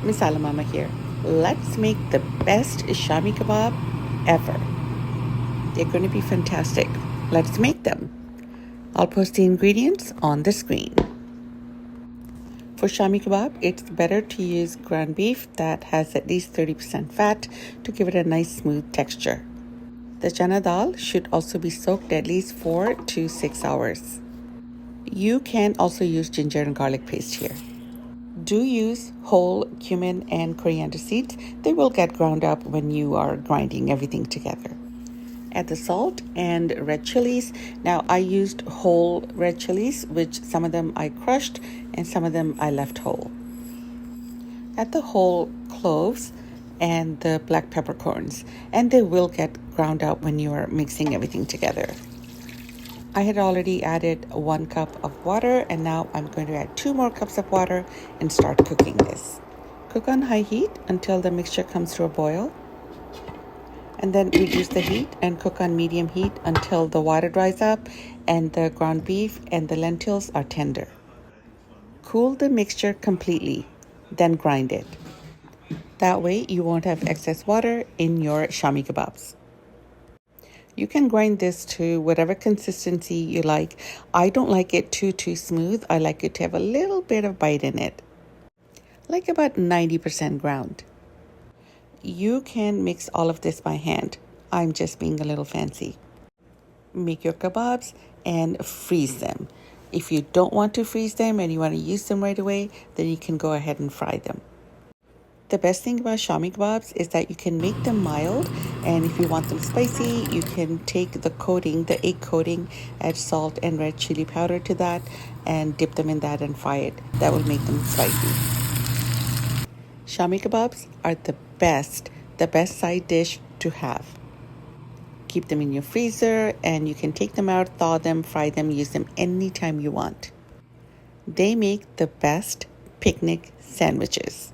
Masala Mama here. Let's make the best Shami kebab ever. They're going to be fantastic. Let's make them. I'll post the ingredients on the screen. For Shami kebab, it's better to use ground beef that has at least 30% fat to give it a nice smooth texture. The chana dal should also be soaked at least 4 to 6 hours. You can also use ginger and garlic paste here. Do use whole cumin and coriander seeds. They will get ground up when you are grinding everything together. Add the salt and red chilies. Now I used whole red chilies, which some of them I crushed and some of them I left whole. Add the whole cloves and the black peppercorns, and they will get ground out when you are mixing everything together. I had already added 1 cup of water, and now I'm going to add 2 more cups of water and start cooking this. Cook on high heat until the mixture comes to a boil, and then reduce the heat and cook on medium heat until the water dries up and the ground beef and the lentils are tender. Cool the mixture completely, then grind it. That way you won't have excess water in your Shami kebabs. You can grind this to whatever consistency you like. I don't like it too smooth. I like it to have a little bit of bite in it, like about 90% ground. You can mix all of this by hand. I'm just being a little fancy. Make your kebabs and freeze them. If you don't want to freeze them and you want to use them right away, then you can go ahead and fry them. The best thing about Shami kebabs is that you can make them mild, and if you want them spicy, you can take the coating, the egg coating, add salt and red chili powder to that, and dip them in that and fry it. That will make them spicy. Shami kebabs are the best side dish to have. Keep them in your freezer, and you can take them out, thaw them, fry them, use them anytime you want. They make the best picnic sandwiches.